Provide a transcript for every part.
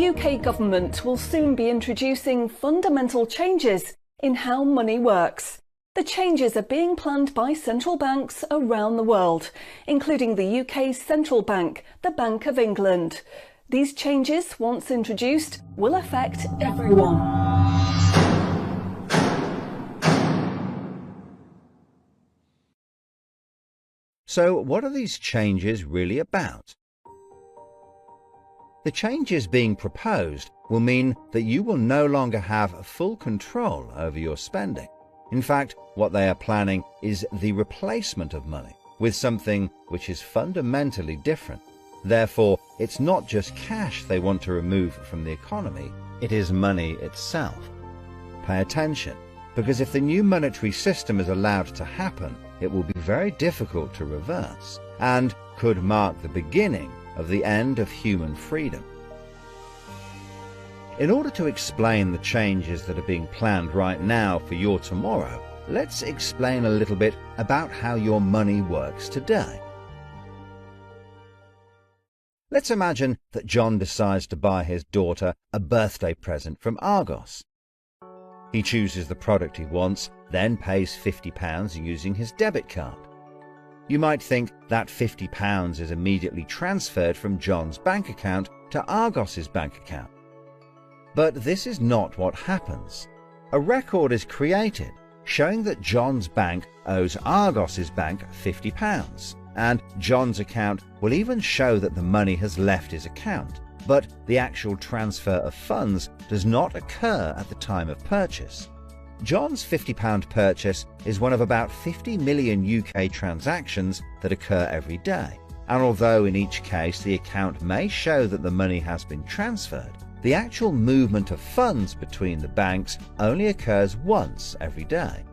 The UK government will soon be introducing fundamental changes in how money works. The changes are being planned by central banks around the world, including the UK's central bank, the Bank of England. These changes, once introduced, will affect everyone. So, what are these changes really about? The changes being proposed will mean that you will no longer have full control over your spending. In fact, what they are planning is the replacement of money with something which is fundamentally different. Therefore, it's not just cash they want to remove from the economy, it is money itself. Pay attention, because if the new monetary system is allowed to happen, it will be very difficult to reverse and could mark the beginning of the end of human freedom. In order to explain the changes that are being planned right now for your tomorrow, let's explain a little bit about how your money works today. Let's imagine that John decides to buy his daughter a birthday present from Argos. He chooses the product he wants, then pays £50 using his debit card. You might think that £50 is immediately transferred from John's bank account to Argos's bank account. But this is not what happens. A record is created showing that John's bank owes Argos's bank £50, and John's account will even show that the money has left his account, but the actual transfer of funds does not occur at the time of purchase. John's £50 purchase is one of about 50 million UK transactions that occur every day, and although in each case the account may show that the money has been transferred, the actual movement of funds between the banks only occurs once every day.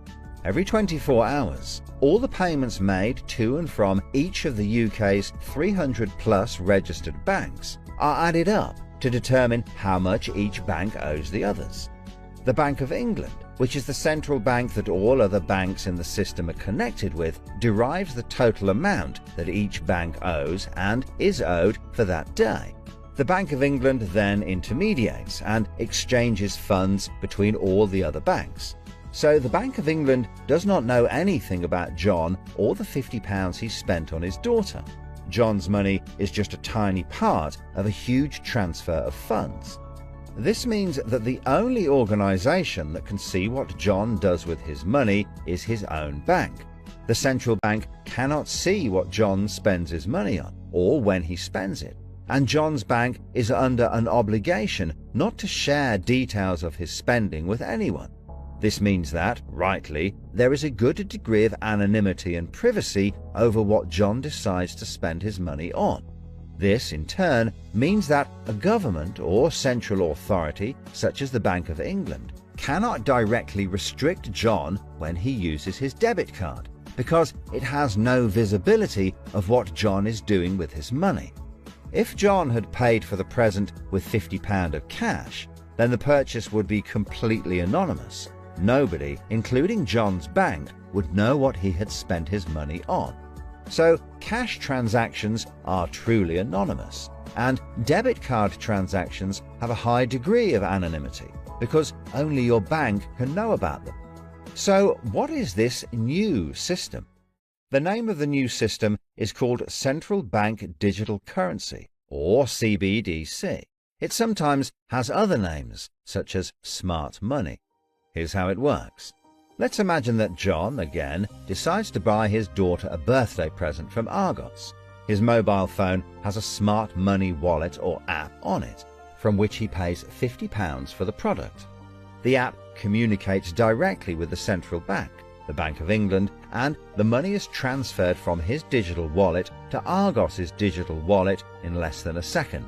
Every 24 hours, all the payments made to and from each of the UK's 300 plus registered banks are added up to determine how much each bank owes the others. The Bank of England, which is the central bank that all other banks in the system are connected with, derives the total amount that each bank owes and is owed for that day. The Bank of England then intermediates and exchanges funds between all the other banks. So the Bank of England does not know anything about John or the £50 he spent on his daughter. John's money is just a tiny part of a huge transfer of funds. This means that the only organisation that can see what John does with his money is his own bank. The central bank cannot see what John spends his money on or when he spends it, and John's bank is under an obligation not to share details of his spending with anyone. This means that, rightly, there is a good degree of anonymity and privacy over what John decides to spend his money on. This, in turn, means that a government or central authority, such as the Bank of England, cannot directly restrict John when he uses his debit card, because it has no visibility of what John is doing with his money. If John had paid for the present with £50 of cash, then the purchase would be completely anonymous. Nobody, including John's bank, would know what he had spent his money on. So, cash transactions are truly anonymous, and debit card transactions have a high degree of anonymity, because only your bank can know about them. So, what is this new system? The name of the new system is called Central Bank Digital Currency, or CBDC. It sometimes has other names, such as smart money. Here's how it works. Let's imagine that John, again, decides to buy his daughter a birthday present from Argos. His mobile phone has a smart money wallet or app on it, from which he pays £50 for the product. The app communicates directly with the central bank, the Bank of England, and the money is transferred from his digital wallet to Argos's digital wallet in less than a second.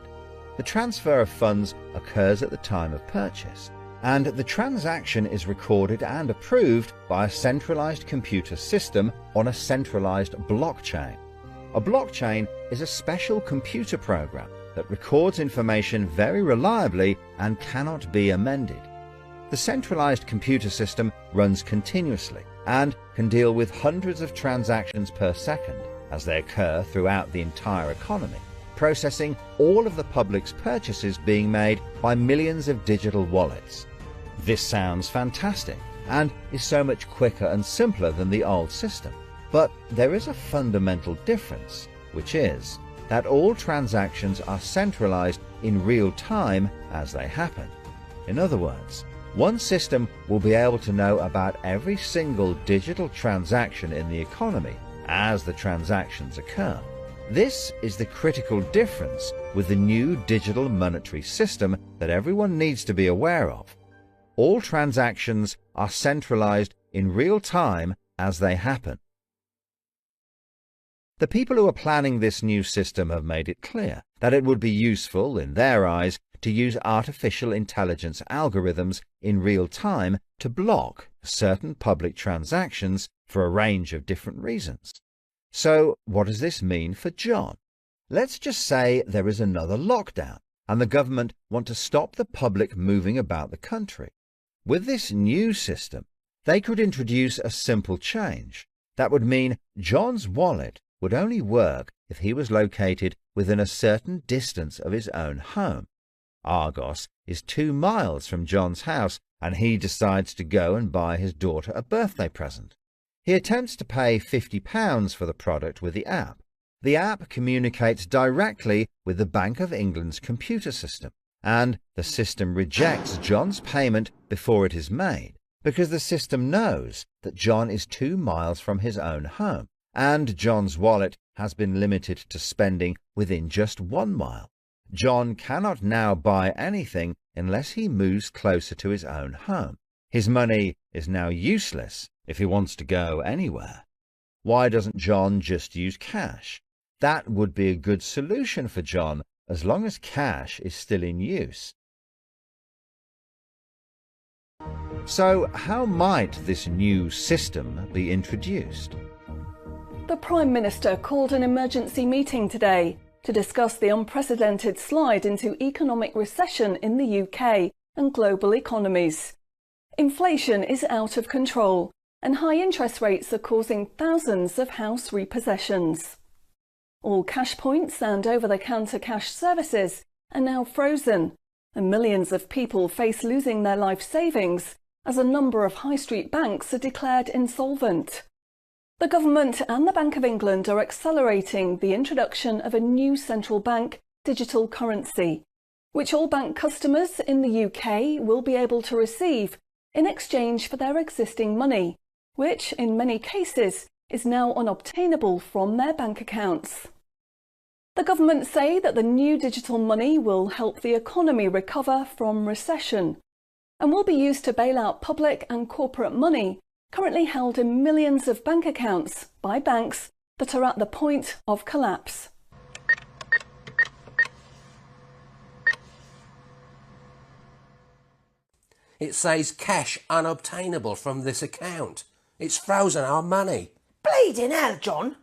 The transfer of funds occurs at the time of purchase, and the transaction is recorded and approved by a centralized computer system on a centralized blockchain. A blockchain is a special computer program that records information very reliably and cannot be amended. The centralized computer system runs continuously and can deal with hundreds of transactions per second as they occur throughout the entire economy. processing all of the public's purchases being made by millions of digital wallets. This sounds fantastic and is so much quicker and simpler than the old system. But there is a fundamental difference, which is that all transactions are centralized in real time as they happen. In other words, one system will be able to know about every single digital transaction in the economy as the transactions occur. This is the critical difference with the new digital monetary system that everyone needs to be aware of. All transactions are centralized in real time as they happen. The people who are planning this new system have made it clear that it would be useful, in their eyes, to use artificial intelligence algorithms in real time to block certain public transactions for a range of different reasons. So what does this mean for John? Let's just say there is another lockdown and the government want to stop the public moving about the country. With this new system, they could introduce a simple change. That would mean John's wallet would only work if he was located within a certain distance of his own home. Argos is 2 miles from John's house, and he decides to go and buy his daughter a birthday present. He attempts to pay £50 for the product with the app. The app communicates directly with the Bank of England's computer system, and the system rejects John's payment before it is made, because the system knows that John is 2 miles from his own home, and John's wallet has been limited to spending within just 1 mile. John cannot now buy anything unless he moves closer to his own home. His money is now useless if he wants to go anywhere. Why doesn't John just use cash? That would be a good solution for John as long as cash is still in use. So how might this new system be introduced? The Prime Minister called an emergency meeting today to discuss the unprecedented slide into economic recession in the UK and global economies. Inflation is out of control, and high interest rates are causing thousands of house repossessions. All cash points and over-the-counter cash services are now frozen, and millions of people face losing their life savings as a number of high street banks are declared insolvent. The government and the Bank of England are accelerating the introduction of a new central bank digital currency, which all bank customers in the UK will be able to receive in exchange for their existing money, which in many cases is now unobtainable from their bank accounts. The government say that the new digital money will help the economy recover from recession and will be used to bail out public and corporate money currently held in millions of bank accounts by banks that are at the point of collapse. It says cash unobtainable from this account. It's frozen our money. Bleeding hell, John.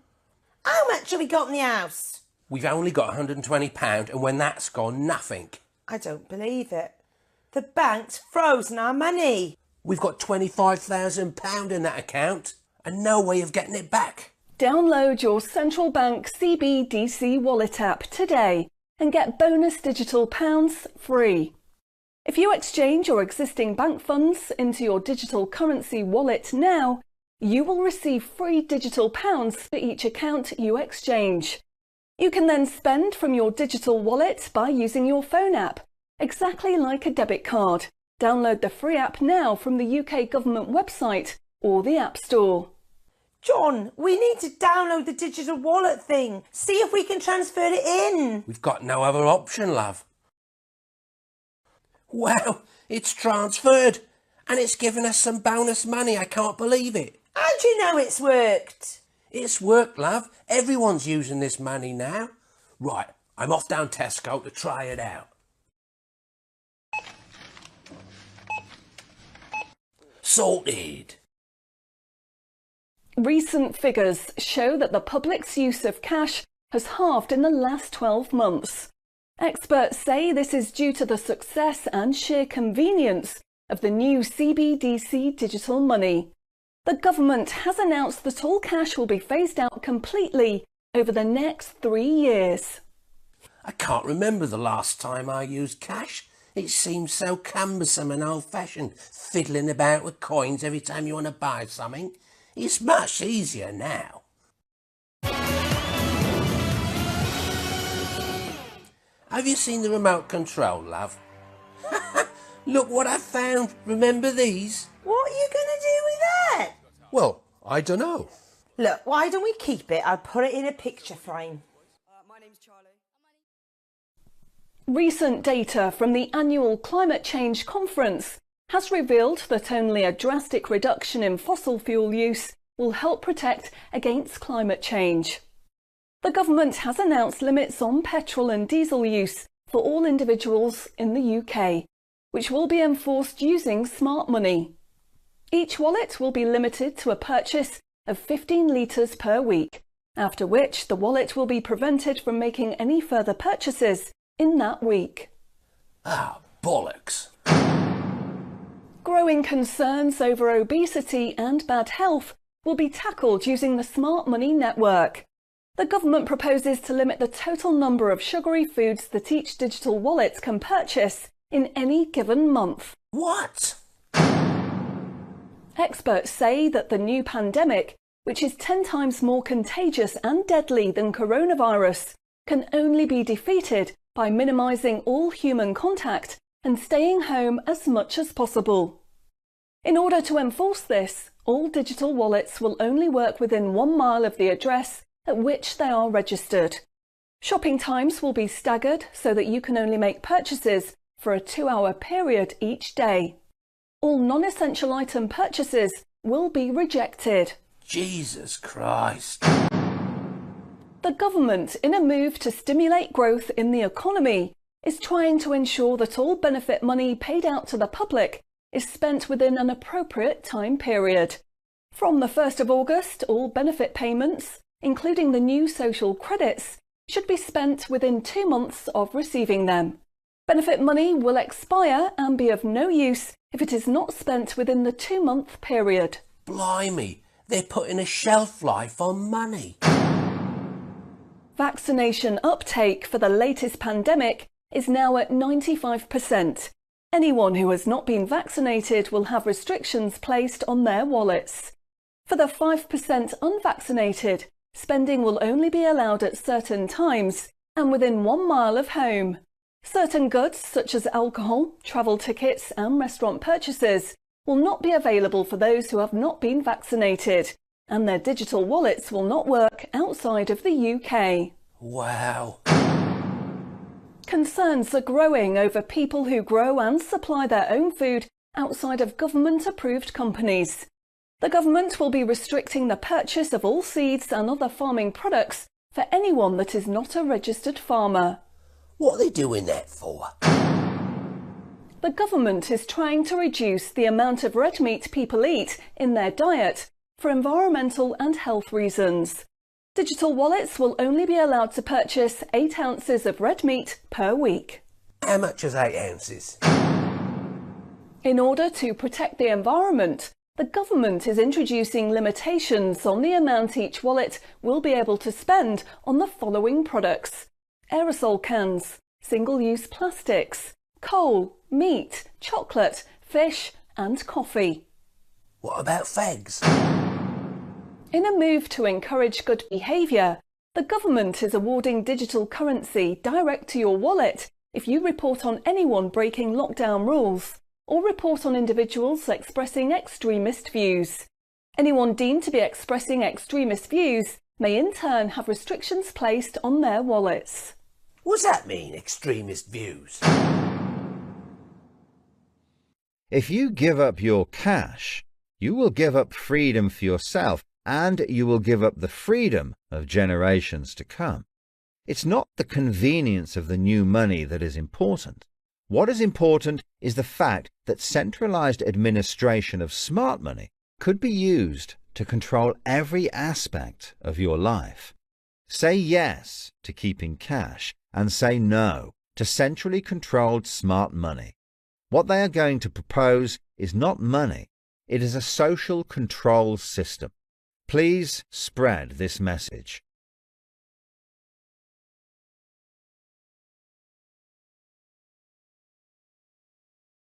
How much have we got in the house? We've only got £120, and when that's gone, nothing. I don't believe it. The bank's frozen our money. We've got £25,000 in that account and no way of getting it back. Download your central bank CBDC wallet app today and get bonus digital pounds free. If you exchange your existing bank funds into your digital currency wallet now, you will receive free digital pounds for each account you exchange. You can then spend from your digital wallet by using your phone app, exactly like a debit card. Download the free app now from the UK government website or the App Store. John, we need to download the digital wallet thing. See if we can transfer it in. We've got no other option, love. Wow, it's transferred and it's given us some bonus money. I can't believe it. How do you know it's worked? It's worked, love. Everyone's using this money now. Right, I'm off down Tesco to try it out. Sorted. Recent figures show that the public's use of cash has halved in the last 12 months. Experts say this is due to the success and sheer convenience of the new CBDC digital money. The government has announced that all cash will be phased out completely over the next 3 years. I can't remember the last time I used cash. It seems so cumbersome and old-fashioned, fiddling about with coins every time you want to buy something. It's much easier now. Have you seen the remote control, love? Look what I found. Remember these? What are you going to do with that? Well, I don't know. Look, why don't we keep it? I'll put it in a picture frame. My name's Charlie. Recent data from the annual Climate Change Conference has revealed that only a drastic reduction in fossil fuel use will help protect against climate change. The government has announced limits on petrol and diesel use for all individuals in the UK, which will be enforced using smart money. Each wallet will be limited to a purchase of 15 litres per week, after which the wallet will be prevented from making any further purchases in that week. Ah, bollocks. Growing concerns over obesity and bad health will be tackled using the Smart Money Network. The government proposes to limit the total number of sugary foods that each digital wallet can purchase in any given month. What? Experts say that the new pandemic, which is 10 times more contagious and deadly than coronavirus, can only be defeated by minimising all human contact and staying home as much as possible. In order to enforce this, all digital wallets will only work within 1 mile of the address at which they are registered. Shopping times will be staggered so that you can only make purchases for a 2-hour period each day. All non-essential item purchases will be rejected. Jesus Christ. The government, in a move to stimulate growth in the economy, is trying to ensure that all benefit money paid out to the public is spent within an appropriate time period. From the 1st of August, all benefit payments, including the new social credits, should be spent within 2 months of receiving them. Benefit money will expire and be of no use if it is not spent within the 2-month period. Blimey, they're putting a shelf life on money. Vaccination uptake for the latest pandemic is now at 95%. Anyone who has not been vaccinated will have restrictions placed on their wallets. For the 5% unvaccinated, spending will only be allowed at certain times and within 1 mile of home. Certain goods, such as alcohol, travel tickets and restaurant purchases, will not be available for those who have not been vaccinated, and their digital wallets will not work outside of the UK. Wow. Concerns are growing over people who grow and supply their own food outside of government-approved companies. The government will be restricting the purchase of all seeds and other farming products for anyone that is not a registered farmer. What are they doing that for? The government is trying to reduce the amount of red meat people eat in their diet for environmental and health reasons. Digital wallets will only be allowed to purchase 8 ounces of red meat per week. How much is 8 ounces? In order to protect the environment, the government is introducing limitations on the amount each wallet will be able to spend on the following products: aerosol cans, single-use plastics, coal, meat, chocolate, fish and coffee. What about fags? In a move to encourage good behaviour, the government is awarding digital currency direct to your wallet if you report on anyone breaking lockdown rules or report on individuals expressing extremist views. Anyone deemed to be expressing extremist views may in turn have restrictions placed on their wallets. What's that mean, extremist views? If you give up your cash, you will give up freedom for yourself, and you will give up the freedom of generations to come. It's not the convenience of the new money that is important. What is important is the fact that centralized administration of smart money could be used to control every aspect of your life. Say yes to keeping cash and say no to centrally controlled smart money. What they are going to propose is not money, it is a social control system. Please spread this message.